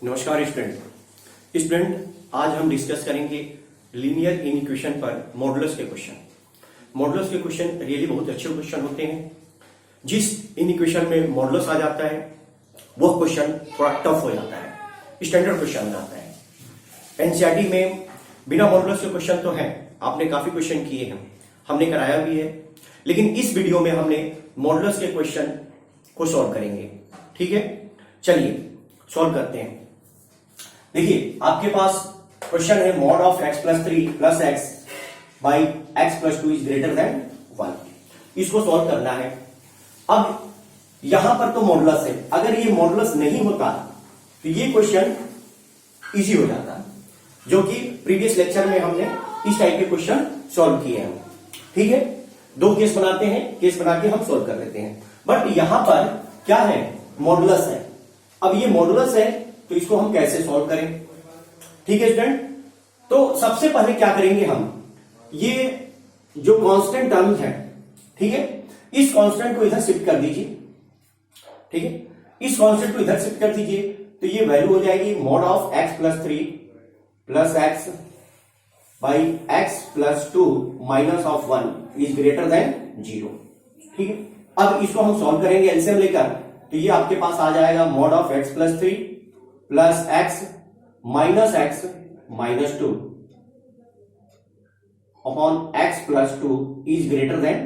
नमस्कार स्टूडेंट, आज हम डिस्कस करेंगे लीनियर इनइक्वेशन पर मॉडुलस के क्वेश्चन। मॉडुलस के क्वेश्चन रियली बहुत अच्छे क्वेश्चन होते हैं। जिस इनइक्वेशन में मॉडुलस आ जाता है वो क्वेश्चन थोड़ा टफ हो जाता है, स्टैंडर्ड क्वेश्चन आता है। एनसीईआरटी में बिना मॉडुलस के क्वेश्चन तो हैं, आपने काफी क्वेश्चन किए हैं, हमने कराया भी है, लेकिन इस वीडियो में हमने मॉडुलस के क्वेश्चन को सॉल्व करेंगे। ठीक है, चलिए सॉल्व करते हैं। देखिए आपके पास क्वेश्चन है mod of x plus 3 plus x by x plus 2 is greater then 1। इसको सॉल्व करना है। अब यहां पर तो मॉडुलस है, अगर ये मॉडुलस नहीं होता तो ये क्वेश्चन इजी हो जाता, जो कि प्रीवियस लेक्चर में हमने इस टाइप के क्वेश्चन सॉल्व किए हैं। ठीक है, दो केस बनाते हैं, केस बना के हम सॉल्व कर लेते हैं। बट यहां पर क्या है, मॉडुलस है। अब ये मॉडुलस है तो इसको हम कैसे सॉल्व करें? ठीक है स्टूडेंट, तो सबसे पहले क्या करेंगे हम, ये जो कांस्टेंट टर्म है, ठीक है, इस कांस्टेंट को इधर शिफ्ट कर दीजिए। ठीक है, इस कांस्टेंट को इधर शिफ्ट कर दीजिए तो ये वैल्यू हो जाएगी mod of x plus 3 plus x by x plus 2 minus of 1 is greater than 0। ठीक है, अब इसको हम सॉल्व करेंगे एलसीएम लेकर, तो ये आपके पास आ जाएगा mod of x plus 3 plus x minus 2 upon x plus 2 is greater than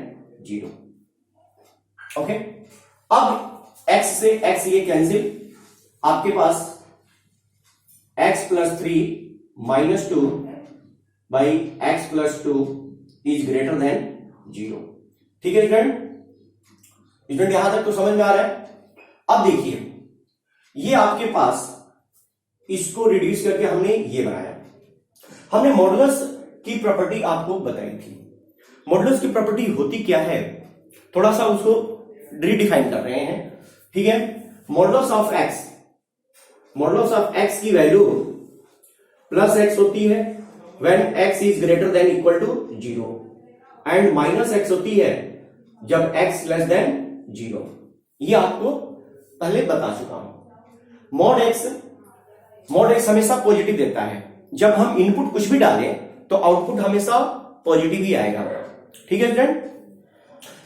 0। Okay, अब x से x ये कैंसिल, आपके पास x plus 3 minus 2 by x plus 2 is greater than 0। ठीक है स्टूडेंट, यहां तक तो समझ में आ रहा है। अब देखिए, ये आपके पास इसको रिड्यूस करके हमने ये बनाया। हमने मॉडुलस की प्रॉपर्टी आपको बताई थी। मॉडुलस की प्रॉपर्टी होती क्या है, थोड़ा सा उसको रीडिफाइन कर रहे हैं। ठीक है, मॉडुलस ऑफ एक्स की वैल्यू प्लस एक्स होती है when x is greater than equal to 0 and minus x होती है जब एक्स लेस देन 0। ये आपको पहले बता चुका हूं। मॉड एक्स हमेशा पॉजिटिव देता है। जब हम इनपुट कुछ भी डालें तो आउटपुट हमेशा पॉजिटिव ही आएगा। ठीक है स्टूडेंट,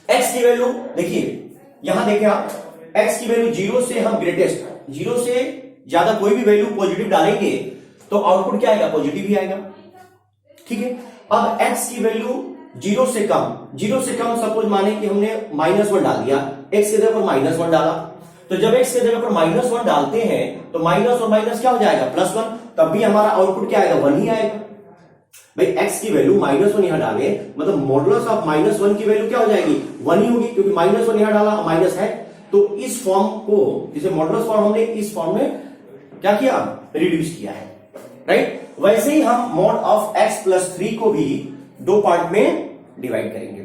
एक्स की वैल्यू देखिए, यहां देखें आप, एक्स की वैल्यू 0 से हम ग्रेटेस्ट, 0 से ज्यादा कोई भी वैल्यू पॉजिटिव डालेंगे तो आउटपुट क्या आएगा, पॉजिटिव ही आएगा। ठीक है, अब एक्स की वैल्यू 0 से कम सपोज माने कि हमने -1 डाल दिया, एक्स की जगह पर -1 डाला, तो जब एक्स की जगह पर -1 डालते हैं तो माइनस और माइनस क्या हो जाएगा, +1, तब भी हमारा आउटपुट क्या आएगा, 1 ही आएगा। भाई एक्स की वैल्यू -1 यहां डाले, मतलब मॉडुलस ऑफ -1 की वैल्यू क्या हो जाएगी, 1 ही होगी, क्योंकि -1 यहां डाला, माइनस है। तो इस फॉर्म को, जिसे मॉडुलस फॉर्म, हमने इस फॉर्म में क्या किया, रिड्यूस किया है। राइट, वैसे ही हम मॉड ऑफ x प्लस 3 को भी दो पार्ट में डिवाइड करेंगे।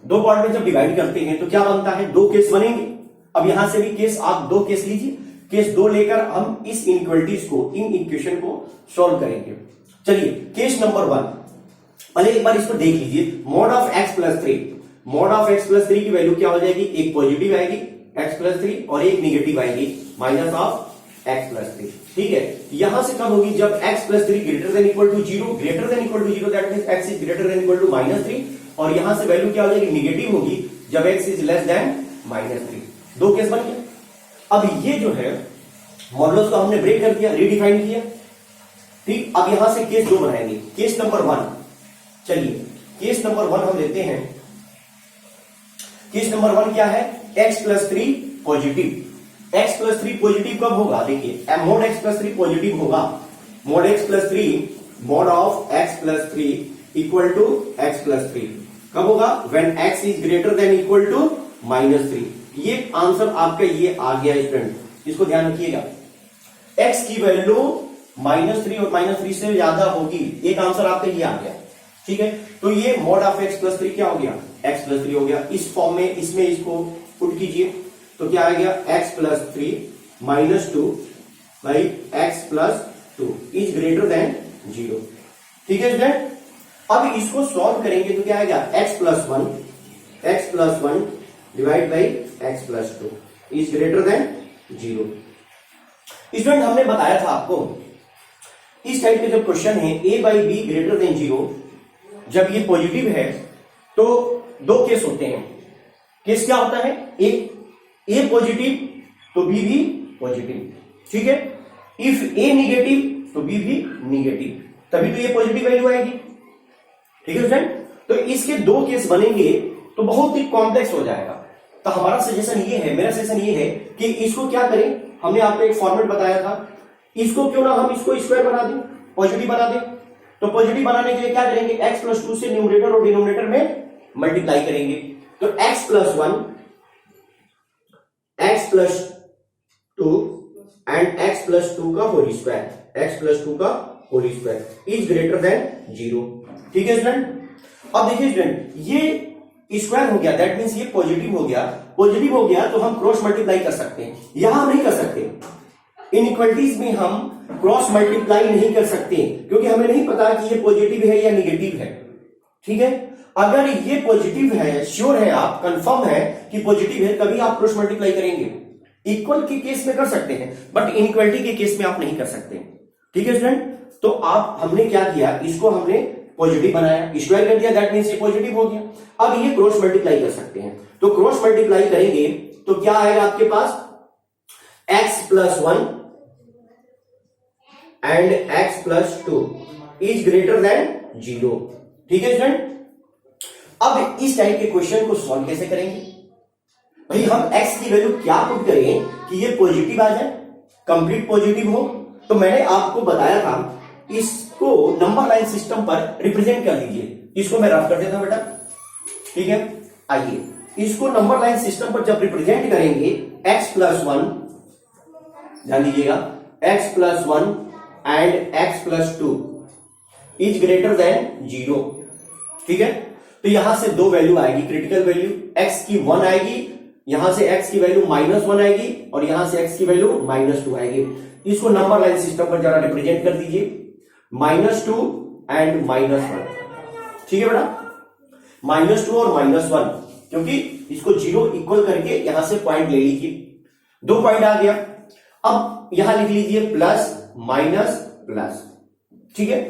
दो पार्ट में जब डिवाइड करते हैं तो क्या बनता है, दो केस बनेंगे। अब यहां से भी केस, आप दो केस लीजिए, केस 2 लेकर हम इस इनइक्वालिटीज को, इन इक्वेशन को सॉल्व करेंगे। चलिए केस नंबर 1, पहले एक बार इसको देख लीजिए। मॉड ऑफ x प्लस 3 की वैल्यू क्या हो जाएगी, एक पॉजिटिव आएगी x प्लस 3 और एक निगेटिव आएगी माइनस ऑफ x प्लस 3। ठीक है, यहां से कब होगी, जब x plus 3 greater than equal to 0, that means x is greater than equal to -3, और यहां से वैल्यू क्या हो जाएगी, निगेटिव होगी जब x इज लेस देन -3। दो केस बन गए। अब ये जो है मॉडुलस को हमने ब्रेक कर दिया, रीडिफाइन किया। ठीक, अब यहां से केस 2 बनाएंगे, केस नंबर 1। चलिए केस नंबर 1 हम लेते हैं। केस नंबर 1 क्या है, x plus 3 positive. x plus 3 positive कब होगा, देखिए मोड x प्लस 3 पॉजिटिव होगा, mod x plus 3, mod of x plus 3 equal to x plus 3 कब होगा, when x is greater than equal to -3। ये आंसर आपका ये आ गया स्टूडेंट, इसको ध्यान रखिएगा। x की वैल्यू -3 और -3 से ज्यादा होगी, एक आंसर आपका ये आ गया। ठीक है, तो ये मोड ऑफ x प्लस 3 क्या हो गया, x प्लस 3 हो गया। इस फॉर्म में, इसमें इसको पुट कीजिए तो क्या आ गया, x plus 3 minus 2 by x plus 2 is greater than 0। ठीक है स्टूडेंट, अब इसको सॉल्व करेंगे तो क्या आएगा, x plus 1 divide by x plus 2 is greater than 0। Student हमने बताया था आपको इस टाइप के जब क्वेश्चन है a by be greater than 0, जब ये पॉजिटिव है तो दो केस होते हैं। केस क्या होता है? ए पॉजिटिव तो बी भी पॉजिटिव, ठीक है। इफ ए निगेटिव तो बी भी निगेटिव, तभी तो ये पॉजिटिव वैल्यू आएगी, ठीक है स्टूडेंट। तो इसके दो केस बनेंगे तो बहुत ही कॉम्प्लेक्स हो जाएगा। तो हमारा सजेशन ये है, मेरा सजेशन ये है कि इसको क्या करें, हमने आपको एक फॉर्मेट बताया था, इसको क्यों ना हम इसको स्क्वायर बना दें, पॉजिटिव बना दें। तो पॉजिटिव बनाने के लिए क्या करेंगे, x प्लस 2 से न्यूमरेटर और डिनोमिनेटर में मल्टीप्लाई करेंगे। तो x plus 1, x plus 2 and x plus 2 का होल स्क्वायर, x प्लस 2 का whole square is greater than 0, ठीक है स्टूडेंट। अब देखिए स्टूडेंट, ये स्क्वायर हो गया, दैट मींस ये पॉजिटिव हो गया। पॉजिटिव हो गया तो हम क्रॉस मल्टीप्लाई कर सकते हैं, यहां हम नहीं कर सकते। इनइक्वालिटीज में हम क्रॉस मल्टीप्लाई नहीं कर सकते क्योंकि हमें नहीं पता कि ये पॉजिटिव है या निगेटिव है, ठीक है। अगर ये पॉजिटिव है, श्योर है आप, कंफर्म है कि पॉजिटिव है, तभी आप क्रॉस मल्टीप्लाई करेंगे। इक्वल के केस में कर सकते हैं बट इनइक्वालिटी के केस में आप नहीं कर सकते, ठीक है स्टूडेंट। तो आप हमने क्या किया, इसको हमने पॉजिटिव बनाया, स्क्वायर कर दिया, दैट मींस ये पॉजिटिव हो गया। अब ये क्रॉस मल्टीप्लाई कर सकते हैं, तो क्रॉस मल्टीप्लाई करेंगे तो क्या आएगा आपके पास, x plus 1 and x plus 2 is greater than 0, ठीक है स्टूडेंट। अब इस टाइप के क्वेश्चन को सॉल्व कैसे करेंगे भाई, हम x की वैल्यू क्या पुट करें कि ये पॉजिटिव आ जाए, कंप्लीट पॉजिटिव हो। तो मैंने आपको बताया था इसको नंबर लाइन सिस्टम पर रिप्रेजेंट कर दीजिए, इसको मैं रफ कर देता हूं बेटा, ठीक है। आइए इसको नंबर लाइन सिस्टम पर जब रिप्रेजेंट करेंगे, x प्लस 1, ध्यान दीजिएगा, x plus 1 and x plus 2 is greater than 0, ठीक है। तो यहां से दो वैल्यू आएगी, क्रिटिकल वैल्यू, x की 1 आएगी, यहां से x की वैल्यू -1 आएगी और यहां से x की वैल्यू -2 आएगी। इसको नंबर लाइन सिस्टम पर जरा रिप्रेजेंट कर दीजिए, -2 एंड -1, ठीक है बेटा, -2 और -1, क्योंकि इसको 0 इक्वल करके यहां से पॉइंट ले लीजिए, 2 पॉइंट आ गया। अब यहां लिख लीजिए प्लस माइनस प्लस, ठीक है,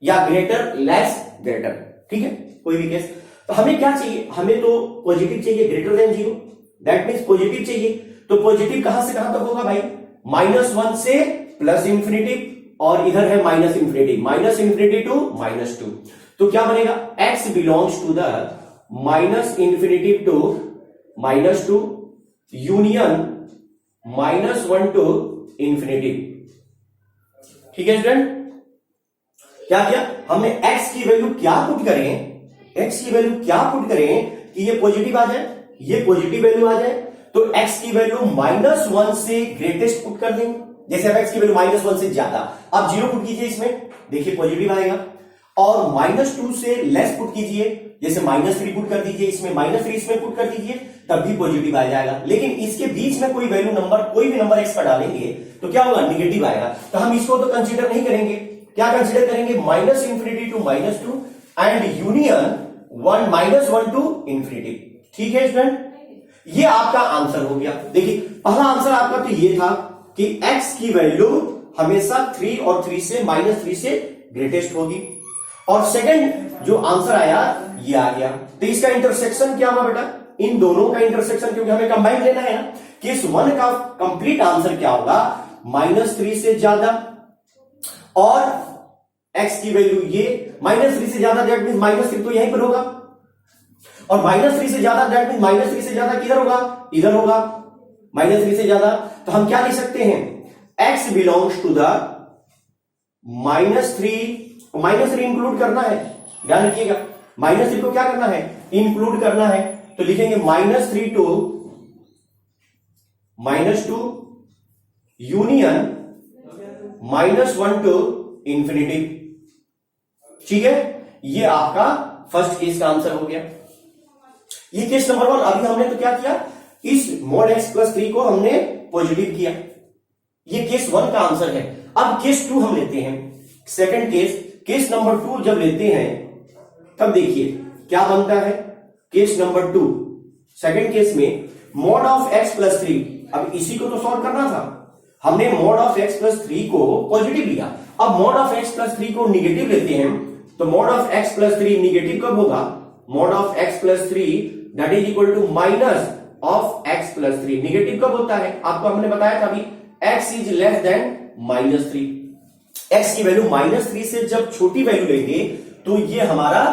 या ग्रेटर लेस ग्रेटर, ठीक है, कोई भी केस। तो हमें क्या चाहिए, हमें तो पॉजिटिव चाहिए greater than 0, that means positive चाहिए। तो पॉजिटिव कहां से कहां तक होगा भाई, -1 से प्लस इंफिनिटी, और इधर है माइनस इंफिनिटी टू -2। तो क्या बनेगा, x belongs to the minus infinity to -2 union -1 to infinity, ठीक है स्टूडेंट। क्या किया हमने, x की वैल्यू क्या पुट करें, x की वैल्यू क्या पुट करें कि ये पॉजिटिव आ जाए, ये पॉजिटिव वैल्यू आ जाए। तो x की वैल्यू -1 से ग्रेटेस्ट पुट कर देंगे, जैसे अब x की वैल्यू -1 से ज्यादा, आप 0 पुट कीजिए इसमें, देखिए पॉजिटिव आएगा। और -2 से लेस पुट कीजिए, जैसे -3 पुट कर दीजिए इसमें, -3 इसमें पुट कर दीजिए, तब भी पॉजिटिव आ जाएगा। लेकिन इसके बीच में कोई वैल्यू नंबर, कोई भी नंबर x का डालेंगे तो क्या होगा, निगेटिव आएगा। तो हम इसको तो कंसीडर नहीं करेंगे, क्या कंसीडर करेंगे, -infinity to -2 and union -1 to infinity, ठीक है स्टूडेंट। ये आपका आंसर हो गया। देखिए पहला आंसर आपका तो ये था कि x की वैल्यू हमेशा 3 और 3 से -3 से ग्रेटेस्ट होगी, और सेकंड जो आंसर आया ये आ गया। तो इसका इंटरसेक्शन क्या हुआ बेटा, इन दोनों का इंटरसेक्शन, क्योंकि हमें कंबाइन लेना है ना। केस 1 का कंप्लीट आंसर क्या होगा, -3 से ज्यादा, और x की वैल्यू ये -3 से ज्यादा, दैट मींस -3 तो यहीं पर होगा, और -3 से ज्यादा दैट मींस -3 से ज्यादा किधर होगा, इधर होगा, -3 से ज्यादा। तो हम क्या लिख सकते हैं, x belongs to the -3 include करना है, ध्यान रखिएगा, -3 को क्या करना है, इंक्लूड करना है। तो लिखेंगे -3 टू -2 यूनियन -1 टू इंफिनिटी, ठीक है। ये आपका फर्स्ट केस का आंसर हो गया। ये केस नंबर 1। अभी हमने तो क्या किया, इस mod x प्लस 3 को हमने पॉजिटिव किया, ये केस 1 का आंसर है। अब केस 2 हम लेते हैं, सेकंड केस नंबर 2 जब लेते हैं तब देखिए क्या बनता है। केस नंबर 2, सेकंड केस में mod ऑफ x प्लस 3, अब इसी को तो सॉल्व करना था। हमने mod ऑफ x प्लस 3 को पॉजिटिव लिया, अब mod ऑफ x प्लस 3 को निगेटिव लेते हैं, तो mod of x plus 3 negative कब होगा? mod of x plus 3 that is equal to minus of x plus 3। Negative कब होता है? आपको हमने बताया था अभी, x is less than -3। x की वैल्यू -3 से जब छोटी वैल्यू लेंगे तो ये हमारा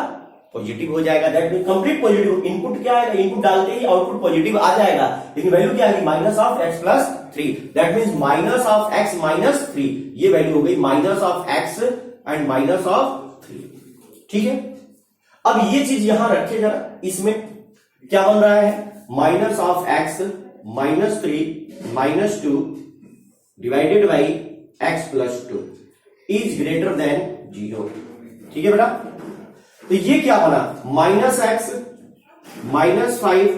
पॉजिटिव हो जाएगा, that mean complete positive. Input क्या है? इनपुट डालते ही आउटपुट पॉजिटिव आ जाएगा, लेकिन वैल्यू क्या आएगी? Minus of x plus 3, that means minus of x minus 3। ये वैल्यू हो गई minus of x and minus of 3। ठीक है, अब ये चीज यहां रखे जरा, इसमें क्या बन रहा है? Minus of x minus 3 minus 2 divided by x plus 2 is greater than 0। ठीक है बेटा, तो ये क्या बना? Minus x minus 5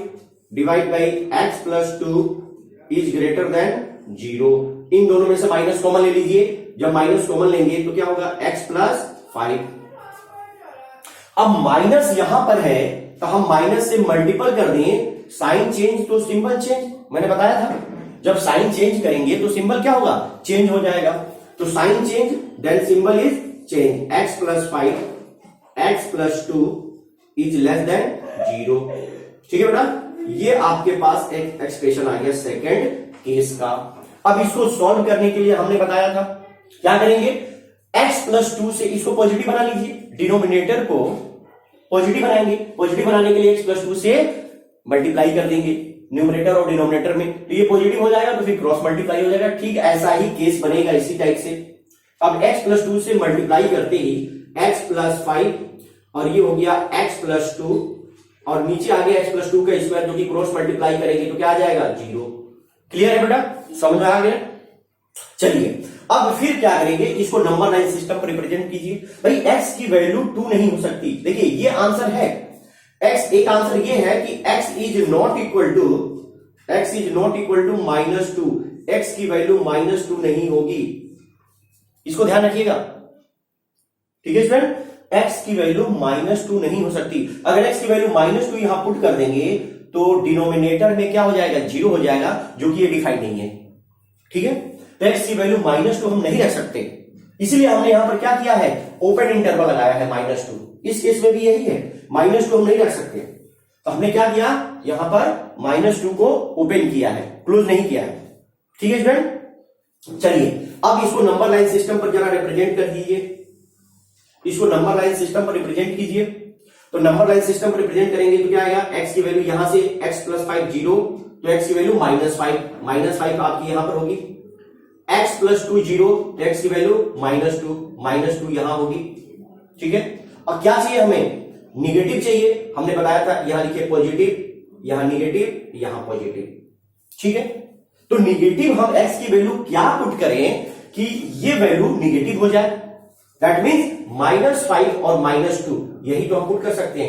divide by x plus 2 is greater than 0। इन दोनों में से माइनस कॉमन ले लीजिए, जब माइनस कॉमन लेंगे तो क्या होगा? x plus 5। अब माइनस यहां पर है तो हम माइनस से मल्टीपल कर दें, साइन चेंज तो सिंबल चेंज। मैंने बताया था जब साइन चेंज करेंगे तो सिंबल क्या होगा? चेंज हो जाएगा। तो sign change then symbol is change, x plus 5 x plus 2 is less than 0। ठीक है बेटा, ये आपके पास एक एक्सप्रेशन आ गया सेकेंड केस का। अब इसको सॉल्व करने के लिए हमने बताया था क्या करेंगे? x प्लस 2 से इसको पॉजिटिव बना लीजिए, डिनोमिनेटर को पॉजिटिव बनाएंगे। पॉजिटिव बनाने के लिए x प्लस 2 से मल्टीप्लाई कर देंगे न्यूमरेटर और डिनोमिनेटर में, तो ये पॉजिटिव हो जाएगा, तो फिर क्रॉस मल्टीप्लाई हो जाएगा। ठीक ऐसा ही केस बनेगा इसी टाइप से। अब x प्लस 2 से मल्टीप्लाई करते ही x प्लस 5 और ये हो गया x प्लस 2 और नीचे आ गया x प्लस 2 का स्क्वायर, जो कि क्रॉस मल्टीप्लाई करेंगे तो क्या आ जाएगा? 0। क्लियर है बेटा, समझ में आ गया? चलिए अब फिर क्या करेंगे? इसको नंबर लाइन सिस्टम पर रिप्रेजेंट कीजिए। भाई x की वैल्यू 2 नहीं हो सकती। देखिए ये आंसर है x, एक आंसर ये है कि x is not equal to -2। x की वैल्यू -2 नहीं होगी, इसको ध्यान रखिएगा। ठीक है स्टूडेंट, x की वैल्यू -2 नहीं हो सकती। अगर x की वैल्यू -2 यहां पुट कर देंगे तो डिनोमिनेटर में क्या हो जाएगा? 0 हो जाएगा, जो कि ये डिफाइन नहीं है। ठीक है, तो x की वैल्यू -2 हम नहीं रख सकते, इसलिए हमने यहां पर क्या किया है? ओपन इंटरवल लगाया है -2। इस केस में भी यही है, -2 हम नहीं रख सकते, तो हमने क्या किया? यहां पर -2 को ओपन किया है, क्लोज नहीं किया है। ठीक है स्टूडेंट, चलिए अब इसको नंबर लाइन सिस्टम पर जरा रिप्रेजेंट कर दीजिए। इसको नंबर लाइन सिस्टम पर रिप्रेजेंट कीजिए। तो नंबर लाइन सिस्टम पर रिप्रेजेंट करेंगे तो क्या आएगा? x की वैल्यू यहां से x प्लस 5 0, तो x की वैल्यू -5 आपकी यहां पर होगी। x प्लस 2 0, तो x की वैल्यू -2 यहां होगी। ठीक है, और क्या चाहिए हमें? निगेटिव चाहिए। हमने बताया था यहां लिखिए पॉजिटिव, यहां निगेटिव, यहां पॉजिटिव। ठीक है, तो निगेटिव हम x की वैल्यू क्या पुट करें कि ये वैल्यू निगेटिव हो जाए? दैट मीन्स -5 और -2, यही तो हम पुट कर सकते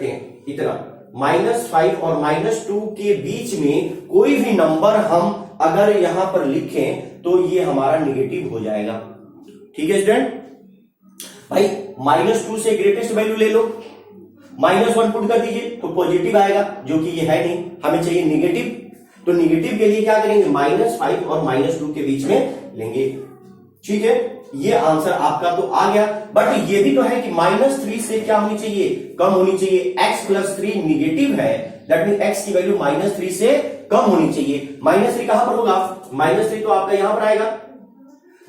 हैं, इतना -5 और -2 के बीच में कोई भी नंबर हम अगर यहां पर लिखें तो ये हमारा निगेटिव हो जाएगा। ठीक है स्टूडेंट, भाई -2 से ग्रेटेस्ट वैल्यू ले लो, -1 पुट कर दीजिए तो पॉजिटिव आएगा, जो कि ये है नहीं, हमें चाहिए निगेटिव। तो निगेटिव के लिए क्या करेंगे? -5 और -2 के बीच में लेंगे। ठीक है, ये आंसर आपका तो आ गया, बट ये भी तो है कि -3 से क्या होनी चाहिए? कम होनी चाहिए। x प्लस 3 निगेटिव है, दैट मीन x की वैल्यू -3 से कम होनी चाहिए। -3 कहां पर होगा? -3 तो आपका यहां पर आएगा,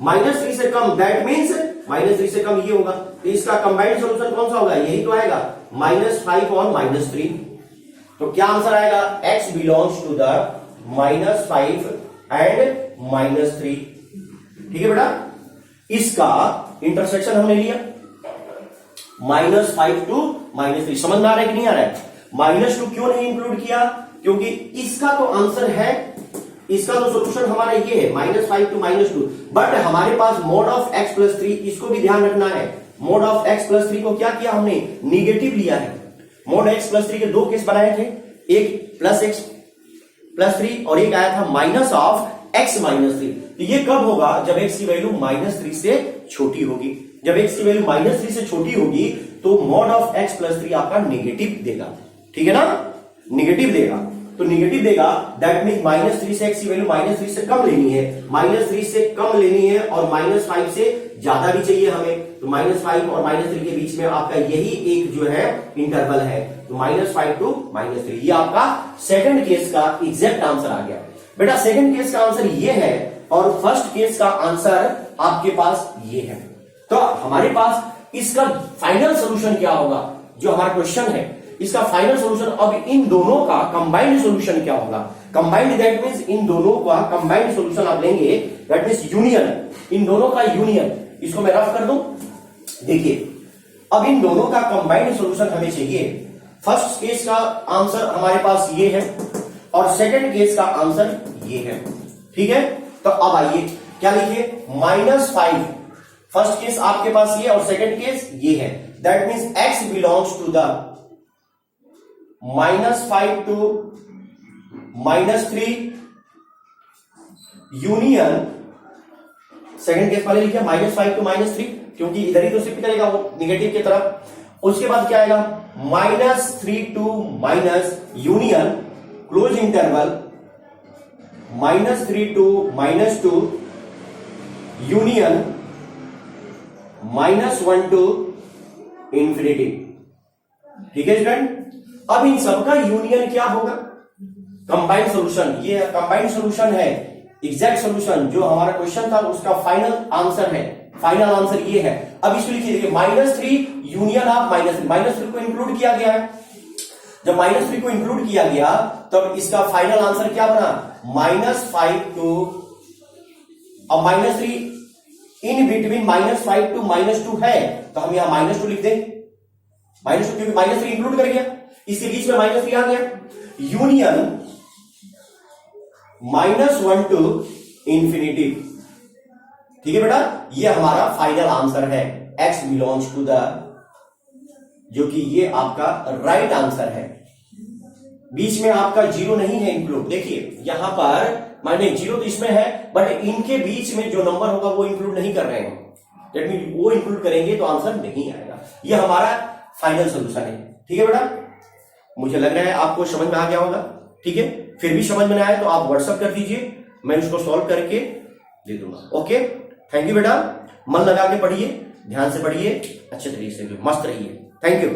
-3 से कम, दैट मीन्स -3 से कम ये होगा। तो इसका कंबाइंड सॉल्यूशन कौन सा होगा? यही तो आएगा, -5 और -3। तो क्या आंसर आएगा? x belongs to the -5 and -3। ठीक है बेटा, इसका इंटरसेक्शन हमने लिया -5 to -3। समझ में आ रहा है कि नहीं आ रहा है? -2 क्यों नहीं इंक्लूड किया? क्योंकि इसका तो आंसर है, इसका तो सोल्यूशन हमारा ये है -5 to -2, बट हमारे पास mod ऑफ x प्लस 3, इसको भी ध्यान रखना है। mod ऑफ x प्लस 3 को क्या किया हमने? निगेटिव लिया है। mod x प्लस 3 के दो केस बनाए थे, एक +x प्लस 3 और एक आया था माइनस ऑफ x माइनस 3। तो ये कब होगा? जब x की वैल्यू -3 से छोटी होगी। जब x की वैल्यू -3 से छोटी होगी तो mod ऑफ x प्लस 3 आपका निगेटिव देगा। ठीक है ना, निगेटिव देगा। तो निगेटिव देगा, दैट मीन -3 से x की वैल्यू -3 से कम लेनी है, -3 से कम लेनी है और -5 से ज्यादा भी चाहिए हमें, तो -5 और -3 के बीच में आपका यही एक जो है इंटरवल है, तो -5 to -3, ये आपका सेकंड केस का एग्जैक्ट आंसर आ गया। बेटा सेकंड केस का आंसर ये है और फर्स्ट केस का आंसर आपके पास ये है। तो हमारे पास इसका फाइनल सोल्यूशन क्या होगा, जो हमारा क्वेश्चन है इसका फाइनल सोल्यूशन, अब इन दोनों का कंबाइंड सोल्यूशन क्या होगा। कंबाइंड दैट मींस इन दोनों का कंबाइंड सोल्यूशन आप लेंगे, दैट मींस यूनियन, इन दोनों का यूनियन। इसको मैं रफ कर दूं, देखिए अब इन दोनों का कंबाइंड सोल्यूशन हमें चाहिए। फर्स्ट केस का आंसर हमारे पास ये है और सेकंड केस का आंसर ये है, ठीक है। तो अब आइए क्या लिखिए, -5, फर्स्ट केस आपके पास ये और सेकंड केस ये है, that means x belongs to the -5 to -3 union, second case वाले लिखिए -5 to -3, क्योंकि इधर ही तो शिफ्ट करेगा वो निगेटिव की तरफ। उसके बाद क्या आएगा, -3 to union close interval -3 to -2 union -1 to infinity, ठीक है स्टूडेंट। अब इन सबका यूनियन क्या होगा, कंबाइंड सॉल्यूशन। ये कंबाइंड सॉल्यूशन है, एग्जैक्ट सॉल्यूशन जो हमारा क्वेश्चन था उसका फाइनल आंसर है। फाइनल आंसर ये है। अब इसको लिखिए, देखिए -3 यूनियन ऑफ -3 को इंक्लूड किया गया है। जब -3 को इंक्लूड किया गया तब इसका फाइनल आंसर क्या बना, -5 to, अब -3 इन बिटवीन -5 to -2 है, तो हम यहां -2 लिख दें, -2 क्योंकि -3 इंक्लूड कर गया, इसके बीच में -3 आ गया, यूनियन -1 to इंफिनिटी, ठीक है बेटा। ये हमारा फाइनल आंसर है, x बिलोंग्स टू द, जो कि ये आपका राइट आंसर है। बीच में आपका 0 नहीं है इंक्लूड, देखिए यहां पर माने 0 तो इसमें है, बट इनके बीच में जो नंबर होगा वो इंक्लूड नहीं कर रहे हैं, दैट मीन वो इंक्लूड करेंगे तो आंसर नहीं आएगा। ये हमारा फाइनल सोल्यूशन है, ठीक है बेटा। मुझे लग रहा है आपको समझ में आ गया होगा, ठीक है। फिर भी समझ में ना आए तो आप व्हाट्सएप कर दीजिए, मैं उसको सॉल्व करके दे दूंगा। ओके, थैंक यू बेटा, मन लगा के पढ़िए, ध्यान से पढ़िए, अच्छे तरीके से मस्त रहिए। Thank you.